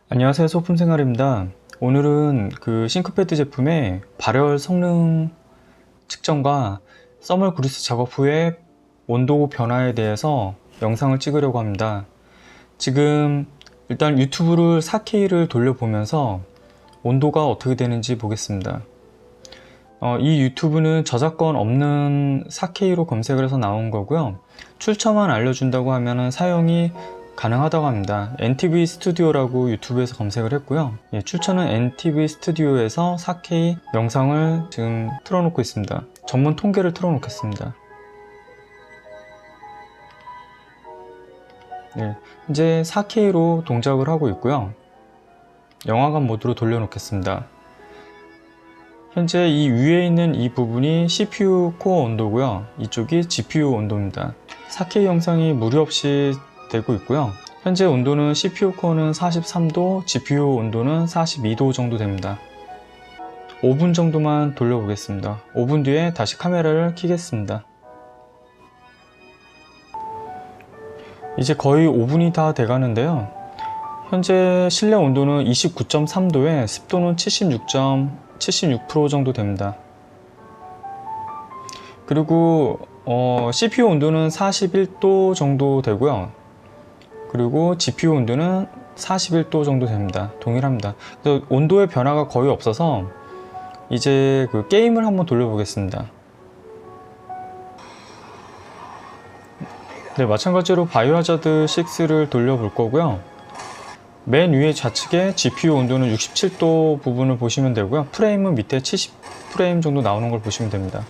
안녕하세요, 소품생활입니다. 오늘은 그 싱크패드 제품의 발열 성능 측정과 써멀 그리스 작업 후에 온도 변화에 대해서 영상을 찍으려고 합니다. 지금 일단 유튜브를 4K를 돌려보면서 온도가 어떻게 되는지 보겠습니다. 이 유튜브는 저작권 없는 4K로 검색을 해서 나온 거고요. 출처만 알려준다고 하면 사용이 가능하다고 합니다. NTV 스튜디오라고 유튜브에서 검색을 했고요. 출처는 NTV 스튜디오에서 4K 영상을 지금 틀어놓고 있습니다. 전문 통계를 틀어놓겠습니다. 이제 4K로 동작을 하고 있고요. 영화관 모드로 돌려놓겠습니다. 현재 이 위에 있는 이 부분이 CPU 코어 온도고요. 이쪽이 GPU 온도입니다. 4K 영상이 무리 없이 되고 있고요. 현재 온도는 CPU 코어는 43도, GPU 온도는 42도 정도 됩니다. 5분 정도만 돌려보겠습니다. 5분 뒤에 다시 카메라를 켜겠습니다. 이제 거의 5분이 다 돼가는데요. 현재 실내 온도는 29.3도에 습도는 76% 정도 됩니다. 그리고 CPU 온도는 41도 정도 되고요. 그리고 GPU 온도는 41도 정도 됩니다. 동일합니다. 그래서 온도의 변화가 거의 없어서 이제 그 게임을 한번 돌려보겠습니다. 네, 마찬가지로 바이오하자드 6를 돌려볼 거고요. 맨 위에 좌측에 GPU 온도는 67도 부분을 보시면 되고요. 프레임은 밑에 70프레임 정도 나오는 걸 보시면 됩니다.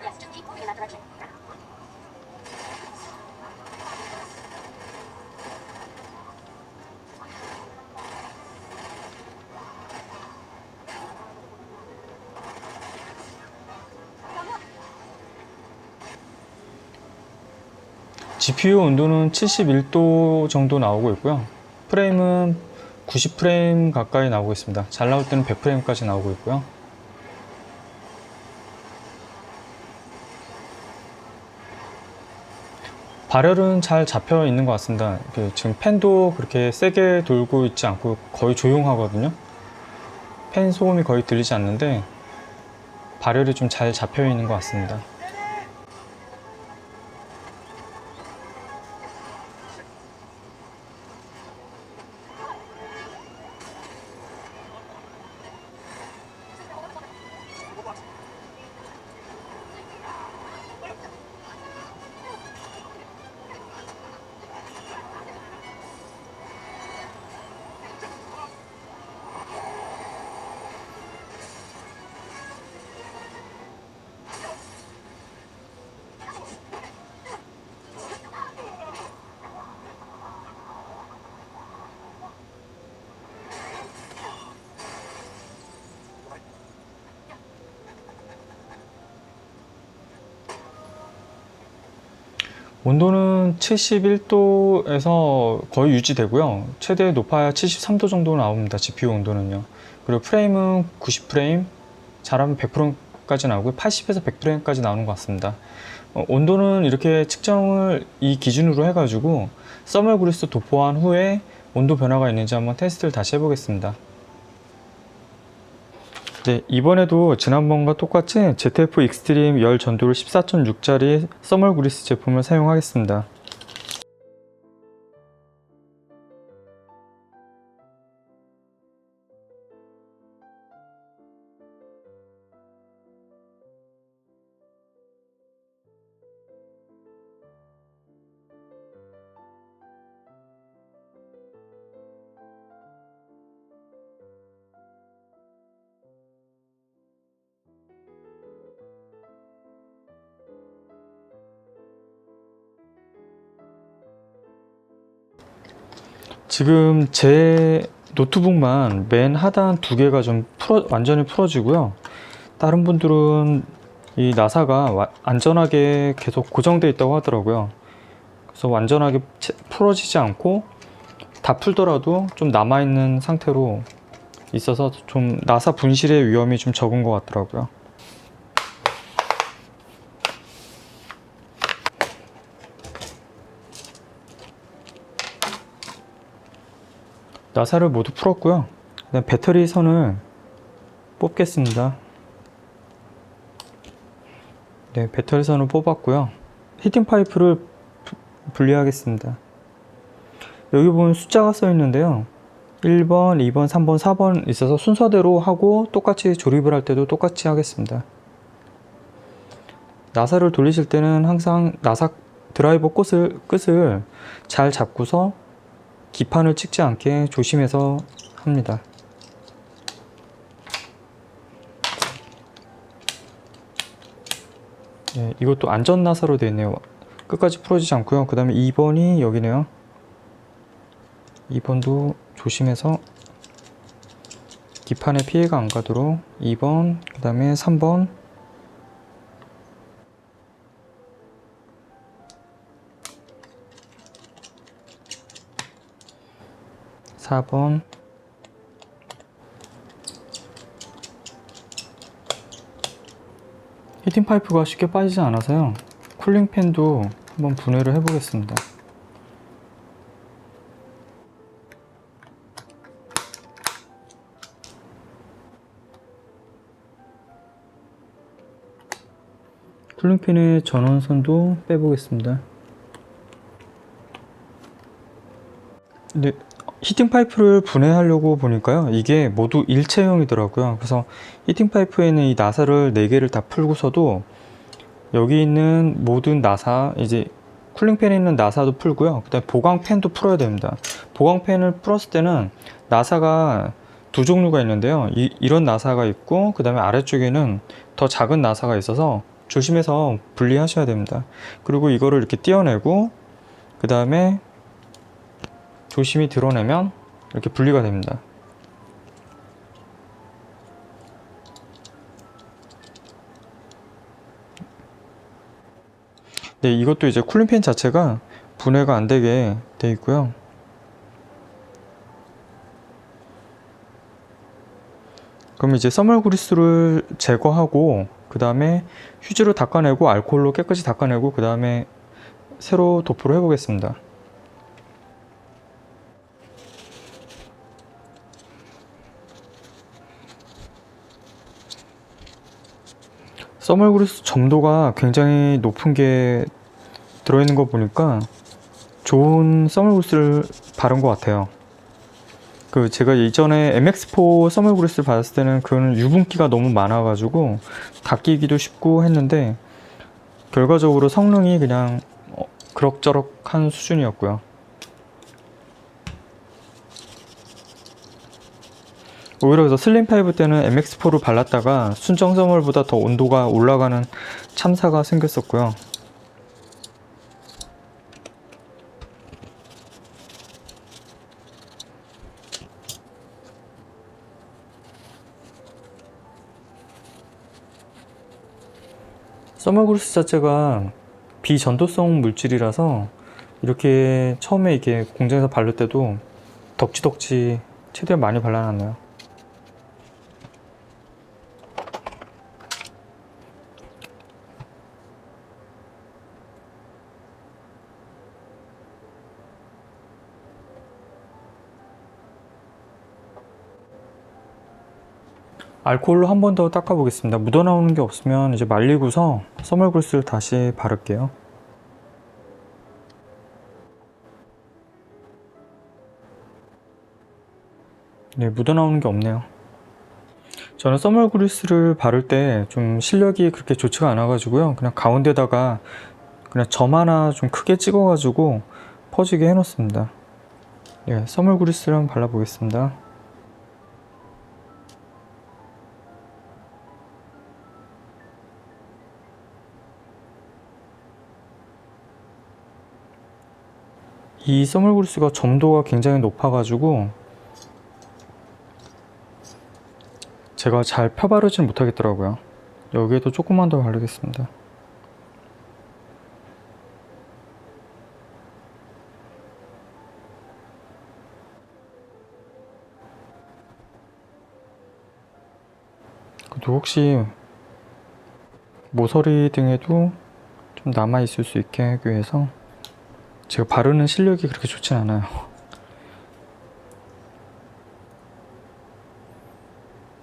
Yes, just keep moving in that direction. GPU 온도는 71도 정도 나오고 있고요. 프레임은 90프레임 가까이 나오고 있습니다. 잘 나올 때는 100프레임까지 나오고 있고요. 발열은 잘 잡혀 있는 것 같습니다. 지금 팬도 그렇게 세게 돌고 있지 않고 거의 조용하거든요. 팬 소음이 거의 들리지 않는데 발열이 좀 잘 잡혀 있는 것 같습니다. 온도는 71도에서 거의 유지되고요. 최대 높아야 73도 정도 나옵니다. GPU 온도는요. 그리고 프레임은 90프레임, 잘하면 100%까지 나오고요. 80에서 100프레임까지 나오는 것 같습니다. 온도는 이렇게 측정을 이 기준으로 해가지고 써멀 그리스 도포한 후에 온도 변화가 있는지 한번 테스트를 다시 해보겠습니다. 네, 이번에도 지난번과 똑같이 ZF 익스트림 열 전도율 14.6짜리 써멀 그리스 제품을 사용하겠습니다. 지금 제 노트북만 맨 하단 두 개가 좀 완전히 풀어지고요. 다른 분들은 이 나사가 안전하게 계속 고정되어 있다고 하더라고요. 그래서 완전하게 풀어지지 않고 다 풀더라도 좀 남아있는 상태로 있어서 좀 나사 분실의 위험이 좀 적은 것 같더라고요. 나사를 모두 풀었고요. 그다음 배터리 선을 뽑겠습니다. 네, 배터리 선을 뽑았고요. 히팅 파이프를 분리하겠습니다. 여기 보면 숫자가 써 있는데요. 1번, 2번, 3번, 4번 있어서 순서대로 하고 똑같이 조립을 할 때도 똑같이 하겠습니다. 나사를 돌리실 때는 항상 나사 드라이버 끝을 잘 잡고서 기판을 찍지 않게 조심해서 합니다. 네, 이것도 안전 나사로 되어 있네요. 끝까지 풀어지지 않고요. 그 다음에 2번이 여기네요. 2번도 조심해서 기판에 피해가 안 가도록 2번, 그 다음에 3번, 4번, 히팅 파이프가 쉽게 빠지지 않아서요. 쿨링 팬도 한번 분해를 해 보겠습니다. 쿨링팬의 전원선도 빼보겠습니다. 근데 히팅 파이프를 분해하려고 보니까요, 이게 모두 일체형이더라고요. 그래서 히팅 파이프에는 이 나사를 4개를 다 풀고서도 여기 있는 모든 나사, 이제 쿨링팬에 있는 나사도 풀고요. 그다음에 보강팬도 풀어야 됩니다. 보강팬을 풀었을 때는 나사가 두 종류가 있는데요. 이런 나사가 있고, 그 다음에 아래쪽에는 더 작은 나사가 있어서 조심해서 분리하셔야 됩니다. 그리고 이거를 이렇게 떼어내고, 그 다음에 조심히 드러내면 이렇게 분리가 됩니다. 네, 이것도 이제 쿨링팬 자체가 분해가 안 되게 돼 있고요. 그럼 이제 써멀 그리스를 제거하고, 그 다음에 휴지로 닦아내고, 알코올로 깨끗이 닦아내고, 그 다음에 새로 도포를 해보겠습니다. 써멀 그리스 점도가 굉장히 높은 게 들어있는 거 보니까 좋은 써멀 그리스를 바른 것 같아요. 그 제가 이전에 MX4 써멀 그리스를 받았을 때는 그거는 유분기가 너무 많아가지고 닦이기도 쉽고 했는데 결과적으로 성능이 그냥 그럭저럭한 수준이었고요. 오히려 그래서 슬림5 때는 MX4를 발랐다가 순정 써멀보다 더 온도가 올라가는 참사가 생겼었고요. 써멀 그리스 자체가 비전도성 물질이라서 이렇게 처음에 이렇게 공장에서 바를 때도 덕지덕지 최대한 많이 발라놨네요. 알코올로 한 번 더 닦아 보겠습니다. 묻어나오는 게 없으면 이제 말리고서 써멀 그리스를 다시 바를게요. 네, 묻어나오는 게 없네요. 저는 써멀 그리스를 바를 때 좀 실력이 그렇게 좋지가 않아 가지고요, 그냥 가운데다가 그냥 점 하나 좀 크게 찍어 가지고 퍼지게 해 놓습니다. 네, 써멀 그리스를 한번 발라 보겠습니다. 이 써멀그리스가 점도가 굉장히 높아가지고 제가 잘 펴바르지는 못하겠더라고요. 여기에도 조금만 더 바르겠습니다. 그리고 혹시 모서리 등에도 좀 남아있을 수 있게 하기 위해서 제가 바르는 실력이 그렇게 좋진 않아요.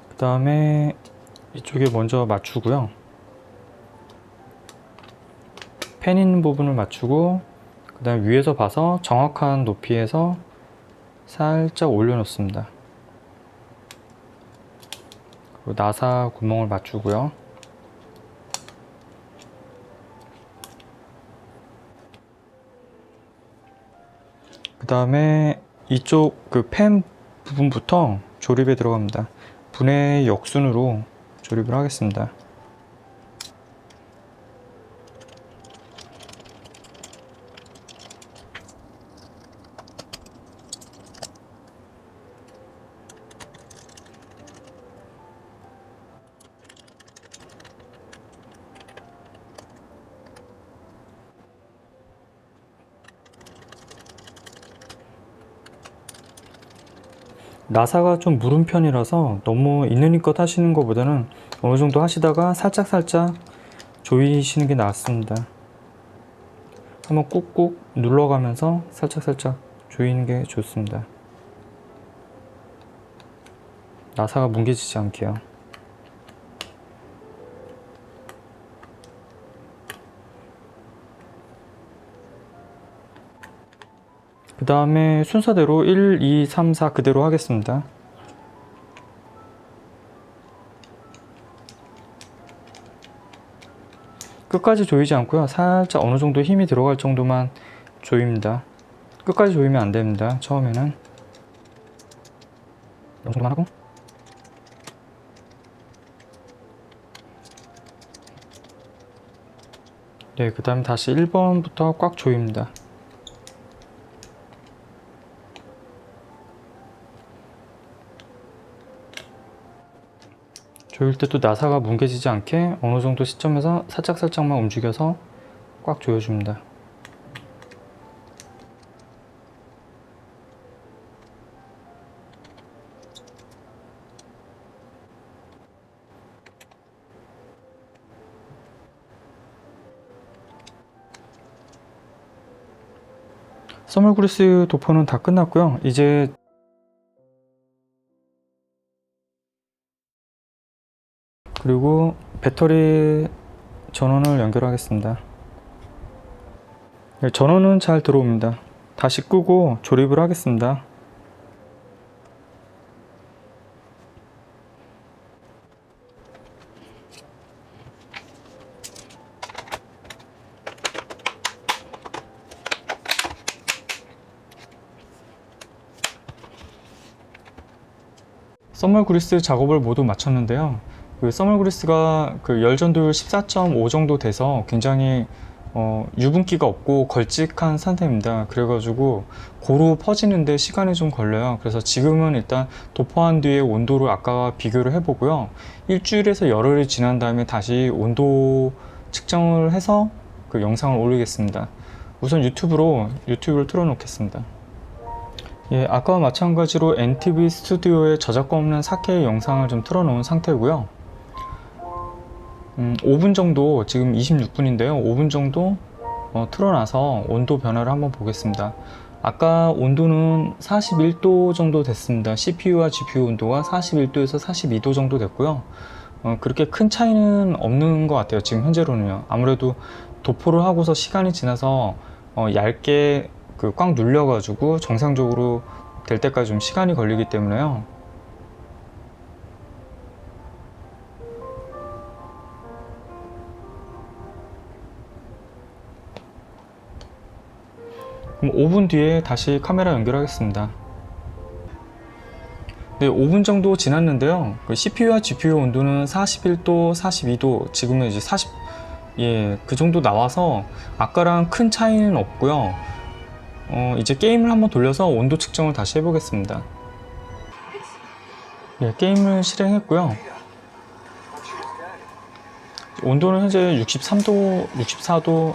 그 다음에 이쪽에 먼저 맞추고요. 펜 있는 부분을 맞추고 그 다음에 위에서 봐서 정확한 높이에서 살짝 올려놓습니다. 그리고 나사 구멍을 맞추고요. 그 다음에 이쪽 그 펜 부분부터 조립에 들어갑니다. 분해 역순으로 조립을 하겠습니다. 나사가 좀 무른 편이라서 너무 있는 힘껏 하시는 것보다는 어느 정도 하시다가 살짝살짝 조이시는 게 낫습니다. 한번 꾹꾹 눌러가면서 살짝살짝 조이는 게 좋습니다. 나사가 뭉개지지 않게요. 그 다음에 순서대로 1, 2, 3, 4 그대로 하겠습니다. 끝까지 조이지 않고요. 살짝 어느 정도 힘이 들어갈 정도만 조입니다. 끝까지 조이면 안 됩니다. 처음에는 이 정도만 하고 네, 그 다음에 다시 1번부터 꽉 조입니다. 조일 때 또 나사가 뭉개지지 않게 어느 정도 시점에서 살짝살짝만 움직여서 꽉 조여줍니다. 써멀그리스 도포는 다 끝났고요. 이제 그리고 배터리 전원을 연결하겠습니다. 네, 전원은 잘 들어옵니다. 다시 끄고 조립을 하겠습니다. 써멀그리스 작업을 모두 마쳤는데요. 그 써멀그리스가 그 열전도율 14.5 정도 돼서 굉장히 유분기가 없고 걸쭉한 상태입니다. 그래가지고 고루 퍼지는데 시간이 좀 걸려요. 그래서 지금은 일단 도포한 뒤에 온도를 아까 비교를 해보고요. 일주일에서 열흘이 지난 다음에 다시 온도 측정을 해서 그 영상을 올리겠습니다. 우선 유튜브를 틀어 놓겠습니다. 예, 아까와 마찬가지로 NTV 스튜디오에 저작권 없는 4K 영상을 좀 틀어 놓은 상태고요. 5분 정도, 지금 26분인데요 5분 정도 틀어놔서 온도 변화를 한번 보겠습니다. 아까 온도는 41도 정도 됐습니다. CPU와 GPU 온도가 41도에서 42도 정도 됐고요. 그렇게 큰 차이는 없는 것 같아요. 지금 현재로는요. 아무래도 도포를 하고서 시간이 지나서 얇게 꽉 눌려 가지고 정상적으로 될 때까지 좀 시간이 걸리기 때문에요. 그럼 5분 뒤에 다시 카메라 연결하겠습니다. 네, 5분 정도 지났는데요. 그 CPU와 GPU 온도는 41도, 42도, 지금은 이제 40, 그 정도 나와서 아까랑 큰 차이는 없고요. 이제 게임을 한번 돌려서 온도 측정을 다시 해보겠습니다. 예, 게임을 실행했고요. 온도는 현재 63도, 64도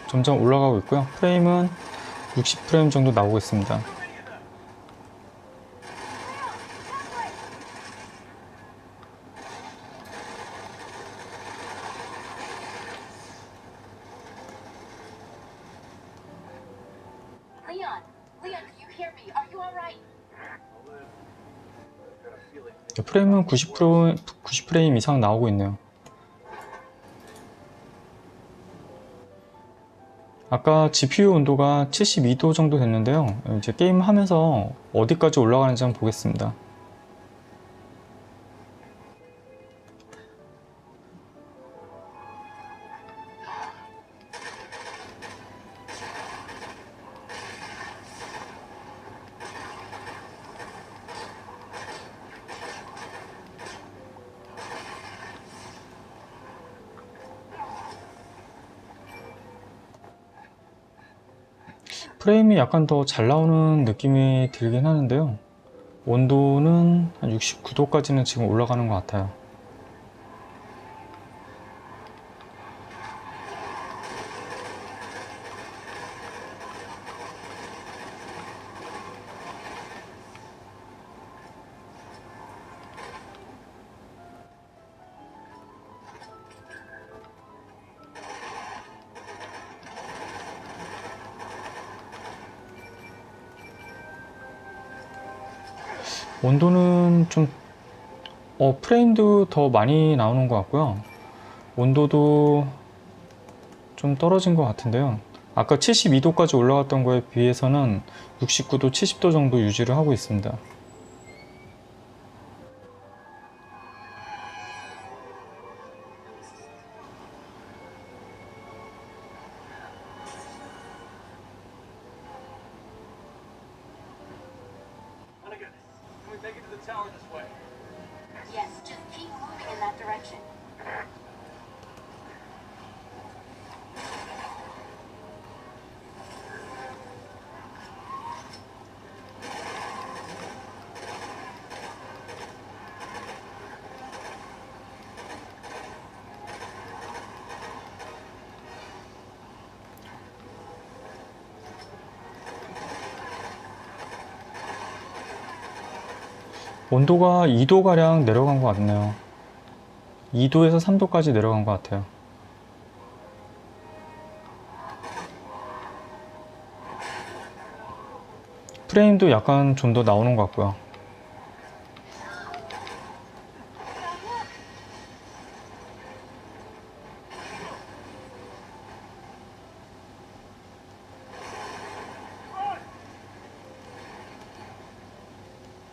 점점 올라가고 있고요. 프레임은 60프레임 정도 나오고 있습니다. Leon, Leon, do you hear me? Are you alright? 프레임은 90프레임 이상 나오고 있네요. 아까 GPU 온도가 72도 정도 됐는데요. 이제 게임 하면서 어디까지 올라가는지 한번 보겠습니다. 프레임이 약간 더 잘 나오는 느낌이 들긴 하는데요. 온도는 한 69도까지는 지금 올라가는 것 같아요. 온도는 좀 프레임도 더 많이 나오는 것 같고요. 온도도 좀 떨어진 것 같은데요. 아까 72도까지 올라갔던 거에 비해서는 69도, 70도 정도 유지를 하고 있습니다. Can we make it to the tower this way? Yes, just keep moving in that direction. 온도가 2도가량 내려간 것 같네요. 2도에서 3도까지 내려간 것 같아요. 프레임도 약간 좀 더 나오는 것 같고요.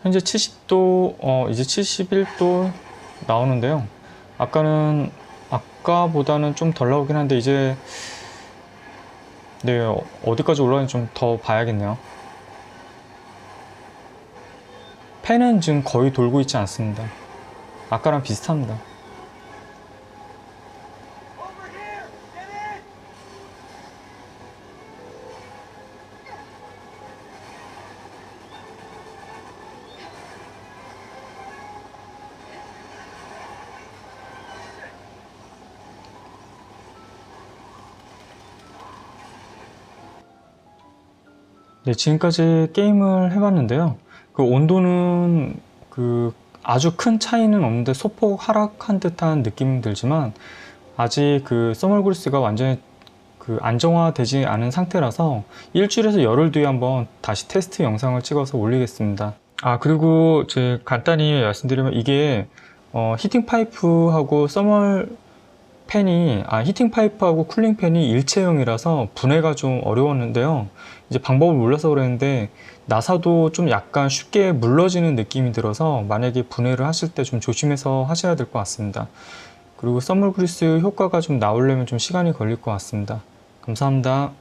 현재 70도, 이제 71도 나오는데요. 아까보다는 좀 덜 나오긴 한데, 이제, 네, 어디까지 올라가는지 좀 더 봐야겠네요. 팬은 지금 거의 돌고 있지 않습니다. 아까랑 비슷합니다. Over here! Get in! 네, 지금까지 게임을 해봤는데요. 그 온도는 아주 큰 차이는 없는데 소폭 하락한 듯한 느낌이 들지만 아직 그 서멀그리스가 완전히 안정화되지 않은 상태라서 일주일에서 열흘 뒤에 한번 다시 테스트 영상을 찍어서 올리겠습니다. 그리고 간단히 말씀드리면 이게 히팅 파이프하고 서멀 팬이 히팅 파이프하고 쿨링 팬이 일체형이라서 분해가 좀 어려웠는데요. 이제 방법을 몰라서 그랬는데 나사도 좀 약간 쉽게 물러지는 느낌이 들어서 만약에 분해를 하실 때 좀 조심해서 하셔야 될 것 같습니다. 그리고 썸멀 그리스 효과가 좀 나오려면 좀 시간이 걸릴 것 같습니다. 감사합니다.